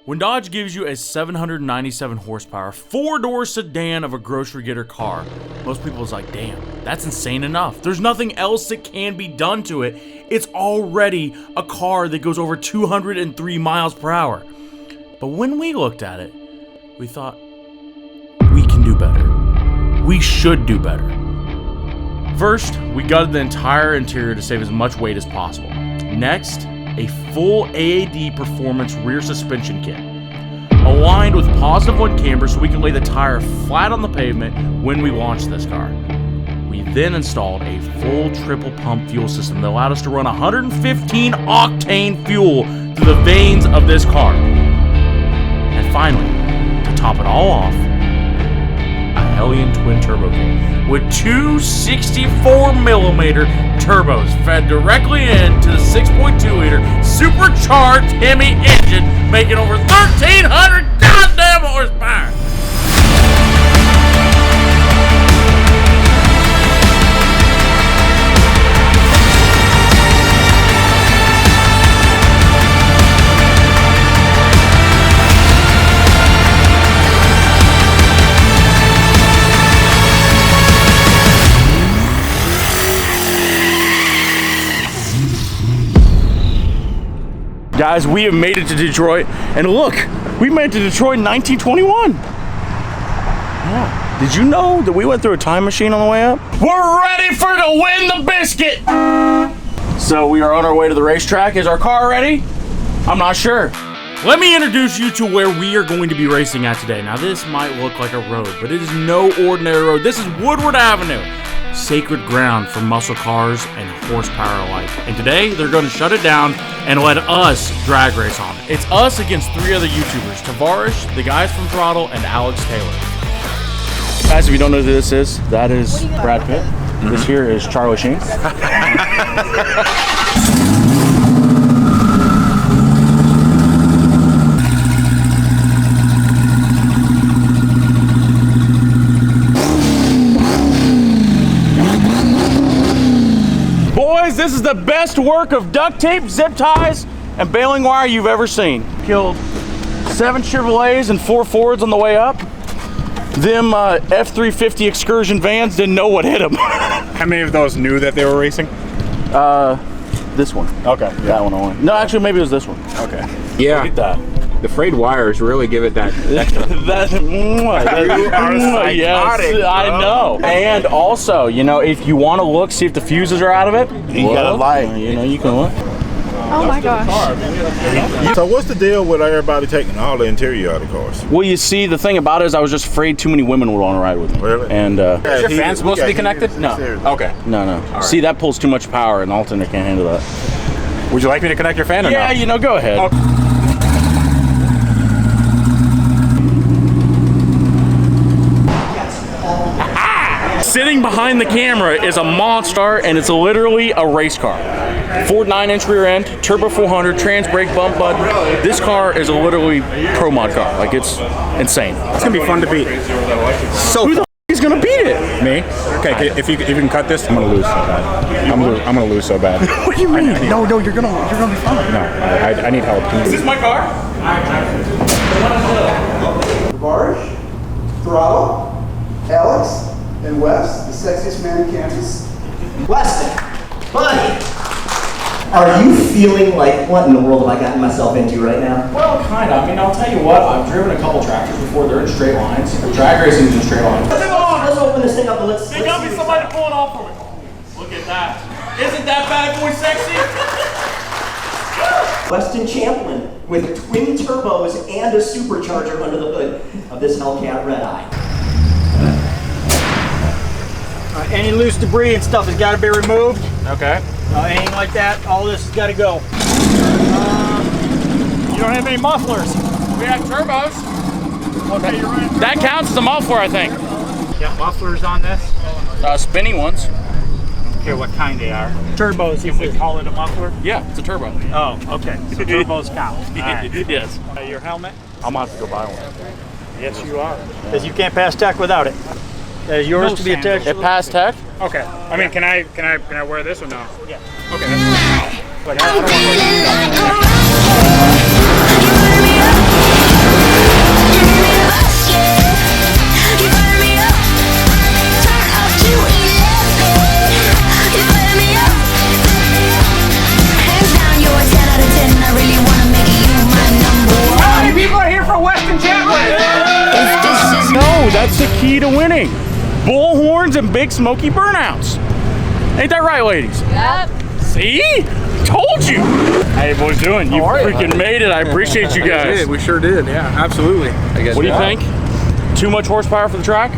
When Dodge gives you a 797 horsepower, 4-door sedan of a grocery getter car, most people's like, damn, that's insane enough. There's nothing else that can be done to it. It's already a car that goes over 203 miles per hour. But when we looked at it, we thought, we can do better. We should do better. First, we gutted the entire interior to save as much weight as possible. Next, a full AAD performance rear suspension kit, aligned with positive one camber so we can lay the tire flat on the pavement when we launch this car. We then installed a full triple pump fuel system that allowed us to run 115 octane fuel through the veins of this car. And finally, to top it all off, a Hellcat twin turbo kit with two 64mm turbos fed directly into the 6.2-liter supercharged Hemi engine, making over 1,300 goddamn horsepower. Guys, we have made it to Detroit, and look, we made it to Detroit in 1921. Yeah. Did you know that we went through a time machine on the way up? We're ready for to win the biscuit! So we are on our way to the racetrack. Is our car ready? I'm not sure. Let me introduce you to where we are going to be racing at today. Now this might look like a road, but it is no ordinary road. This is Woodward Avenue. Sacred ground for muscle cars and horsepower alike. And today, they're going to shut it down and let us drag race on it. It's us against 3 other YouTubers, Tavarish, the guys from Throttle, and Alex Taylor. Guys, if you don't know who this is, that is Brad Pitt. Mm-hmm. This here is Charlie Sheen. Boys, this is the best work of duct tape, zip ties, and baling wire you've ever seen. Killed 7 Chevrolets and 4 Fords on the way up. Them F-350 Excursion vans didn't know what hit them. How many of those knew that they were racing? This one. Okay. Yeah. That one only. No, actually, maybe it was this one. Okay. Yeah. Look at that. The frayed wires really give it that extra. Yes, I know. And also, you know, if you want to look, see if the fuses are out of it, you gotta light. You know, you can look. Oh my gosh. So what's the deal with everybody taking all the interior out of the cars? Well, you see, the thing about it is I was just afraid too many women would want to ride with me. Really? And Is your fan supposed to be connected? No. Okay. No. Right. See, that pulls too much power, and the alternator can't handle that. Would you like me to connect your fan or Yeah, not? you know, go ahead. Okay. Sitting behind the camera is a monster, and it's literally a race car. Ford 9-inch rear end, turbo 400, trans brake bump bud. This car is a literally pro mod car. Like, it's insane. It's gonna be fun to beat. So who the f is gonna beat it? Me? Okay, if you can cut this, I'm gonna lose so bad. I'm gonna lose so bad. What do you mean? No, you're gonna be fine. No, I need help. Is this my car? Barge, Throttle, Alex, and Wes, the sexiest man in Kansas. Weston, buddy, are you feeling like, what in the world have I gotten myself into right now? Well, kind of. I mean, I'll tell you what, I've driven a couple tractors before. They're in straight lines. Drag racing is in straight lines. Let's open this thing up and let's There got me somebody to pull it off for me. Look at that. Isn't that bad boy sexy? Weston Champlin with twin turbos and a supercharger under the hood of this Hellcat Red Eye. Any loose debris and stuff has got to be removed. Okay. Anything like that, all this has got to go. You don't have any mufflers. We have turbos. Okay, you're running That counts as a muffler, I think. got mufflers on this. Spinning ones. I don't care what kind they are. Turbos, if we call it a muffler. Yeah, it's a turbo. Oh, okay. So turbos count. All right. Yes. Your helmet? I'm gonna have to go buy one. Yes, you are. Because you can't pass tech without it. That is yours to be attached. It passed tech? Okay. I mean, can I wear this or no? Yeah. Okay. That's fine. Like, I don't want to key to winning. Bullhorns and big smoky burnouts. Ain't that right, ladies? Yep. See? Told you. How you boys doing? You freaking made it. I appreciate you guys. We sure did. Yeah, absolutely. What do you think? Too much horsepower for the track?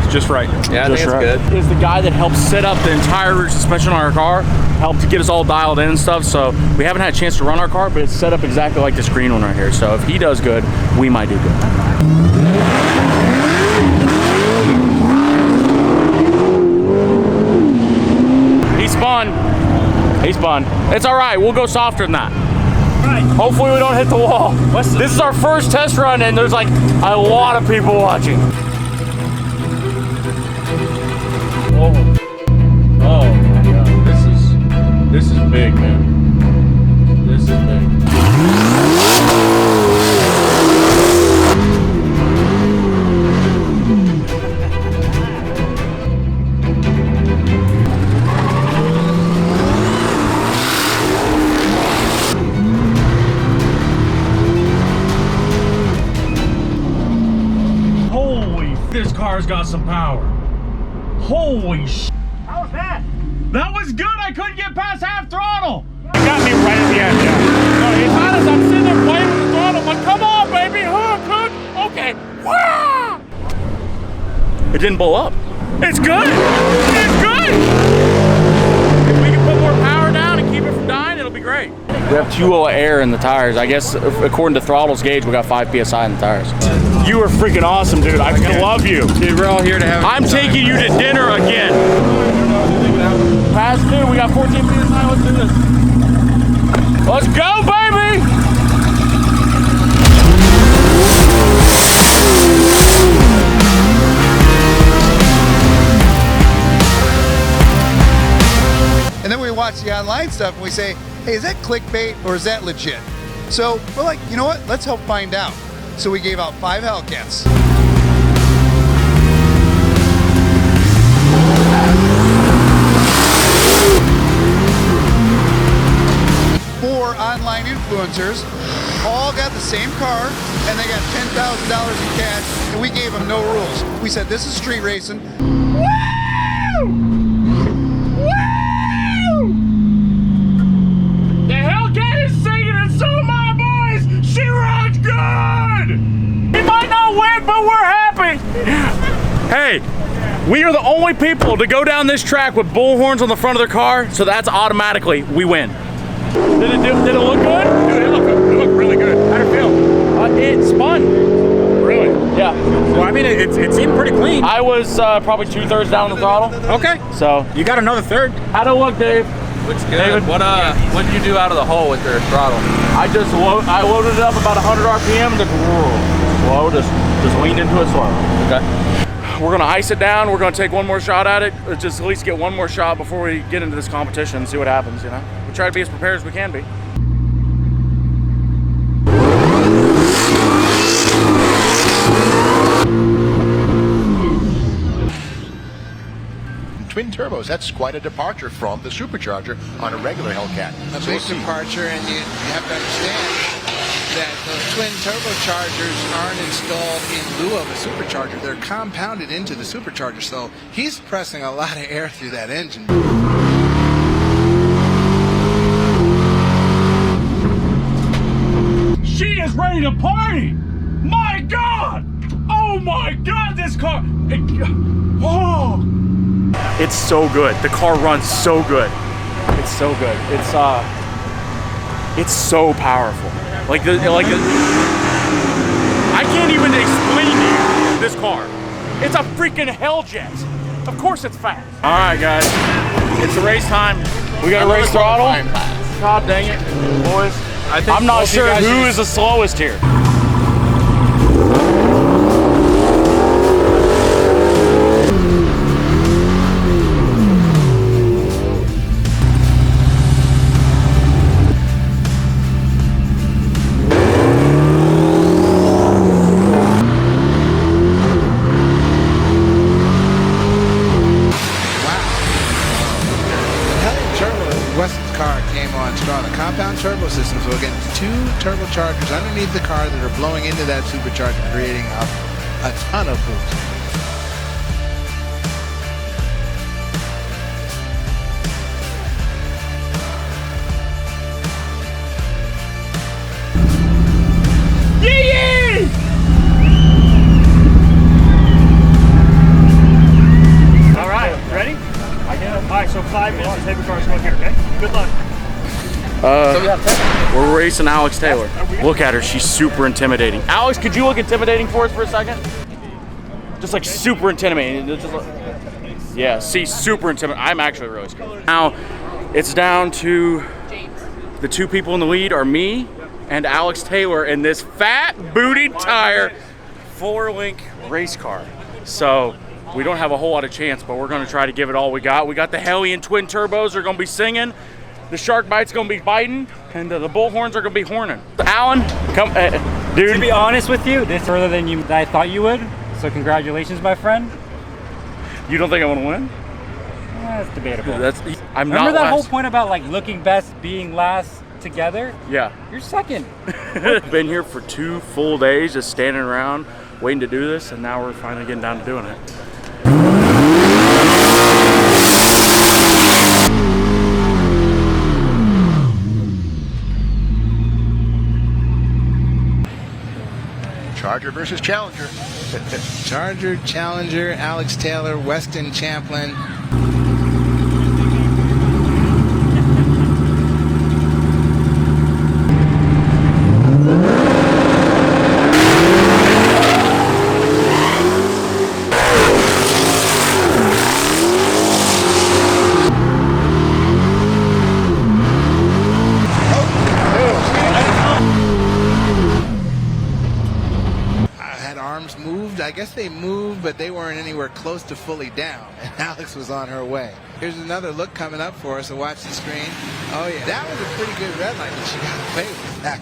It's just right. Yeah, I think it's good. Is the guy that helped set up the entire rear suspension on our car, helped to get us all dialed in and stuff. So we haven't had a chance to run our car, but it's set up exactly like this green one right here. So if he does good, we might do good. He spun. It's all right. We'll go softer than that. Right. Hopefully we don't hit the wall. This is our first test run, and there's like a lot of people watching. Oh my God! This is big, man. This is big. This car's got some power. Holy sh! How was that? That was good. I couldn't get past half throttle. You got me right at the end, yeah. No, it's honest. I'm sitting there playing with the throttle. I'm like, come on, baby. Hook. Okay. Wah! It didn't blow up. It's good. It's good. If we can put more power down and keep it from dying, it'll be great. We have too little air in the tires. I guess according to throttle's gauge, we got 5 PSI in the tires. You are freaking awesome, dude. I love you. Dude, we're all here to have I'm taking you to dinner again. Pass two, we got 14 PSI. Let's do this. Let's go, baby! And then we watch the online stuff and we say, hey, is that clickbait or is that legit? So we're like, you know what? Let's help find out. So we gave out 5 Hellcats. Four online influencers all got the same car and they got $10,000 in cash and we gave them no rules. We said, this is street racing. Woo! Woo! The Hellcat is singing and so am I, boys! She rides good! We might not win, but we're happy! Hey, we are the only people to go down this track with bullhorns on the front of their car, so that's automatically, we win. Did it look good? Dude, it looked really good. How'd it feel? It spun. Really? Yeah. Well, I mean, it seemed pretty clean. I was probably 2/3 down the throttle. Okay. So you got another third. How'd it look, Dave? Looks good. David? What did you do out of the hole with your throttle? I loaded it up about 100 RPM and just leaned into it slow. Okay. We're gonna ice it down. We're gonna take one more shot at it. Just at least get one more shot before we get into this competition and see what happens, you know? We try to be as prepared as we can be. Twin turbos, that's quite a departure from the supercharger on a regular Hellcat. A big departure, and you have to understand that those twin turbochargers aren't installed in lieu of a supercharger. They're compounded into the supercharger, so he's pressing a lot of air through that engine. She is ready to party! My God! Oh my God, this car! Oh! It's so good. The car runs so good. It's so good. It's so powerful. I can't even explain to you this car. It's a freaking Helljet. Of course it's fast. All right, guys. It's the race time. We got to race throttle. God dang it, boys. I'm not sure who is the slowest here. Compound turbo systems will get 2 turbochargers underneath the car that are blowing into that supercharger, creating a ton of boost. We're racing Alex Taylor. Look at her, she's super intimidating. Alex, could you look intimidating for us for a second? Just like super intimidating. Yeah, see, super intimidating. I'm actually really scared. Now, it's down to the two people in the lead are me and Alex Taylor in this fat booty tire 4-link race car. So we don't have a whole lot of chance, but we're gonna try to give it all we got. We got the Hellion twin turbos are gonna be singing. The shark bite's gonna be biting, and the bullhorns are gonna be horning. Alan, come, dude. To be honest with you, this is further than I thought you would. So congratulations, my friend. You don't think I want to win? That's debatable. I'm Remember not that last. whole point about like looking best, being last together? Yeah. You're second. Been here for 2 full days, just standing around, waiting to do this, and now we're finally getting down to doing it. Charger versus Challenger. Charger, Challenger, Alex Taylor, Weston Champlin. Moved. I guess they moved, but they weren't anywhere close to fully down. And Alex was on her way. Here's another look coming up for us. So watch the screen. Oh yeah, that was a pretty good red light that she got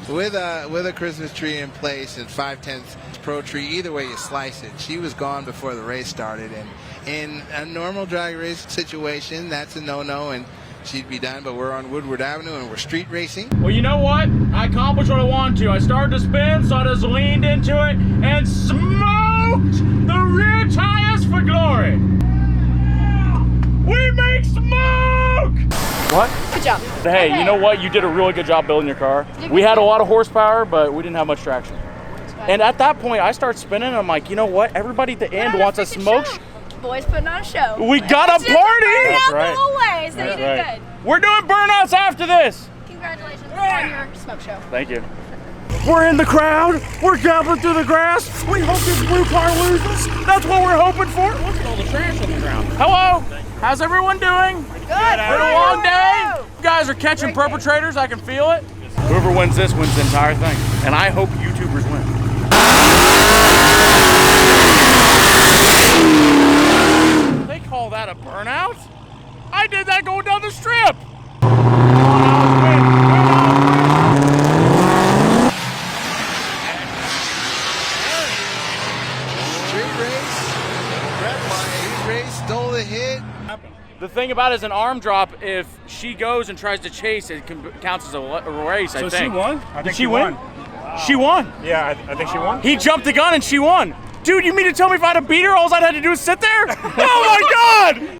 away with a Christmas tree in place and 5/10 pro tree. Either way you slice it, she was gone before the race started. And in a normal drag race situation, that's a no-no, and she'd be done. But we're on Woodward Avenue and we're street racing. Well, you know what? I accomplished what I wanted to. I started to spin, so I just leaned into it and smoked the rear tires for glory. We make smoke! What? Good job. Hey, you know what? You did a really good job building your car. We had a lot of horsepower, but we didn't have much traction. And at that point, I started spinning, and I'm like, you know what? Everybody at the end wants a smoke. Boys putting on a show. We got a party! That's right. The whole way, so you did good. We're doing burnouts after this. Congratulations on your smoke show. Thank you. We're in the crowd. We're gambling through the grass. We hope this blue car loses. That's what we're hoping for. Look at all the trash on the ground. Hello. How's everyone doing? Good. Been a long day. You guys are catching perpetrators. I can feel it. Whoever wins this wins the entire thing. And I hope YouTubers win. They call that a burnout? I did that going down the strip. Stole the hit. The thing about it is an arm drop, if she goes and tries to chase, it counts as a race, I think. So she won? I think she win? She won. Yeah, I think she won. He jumped the gun and she won. Dude, you mean to tell me if I had to beat her, all I had to do is sit there? Oh my God!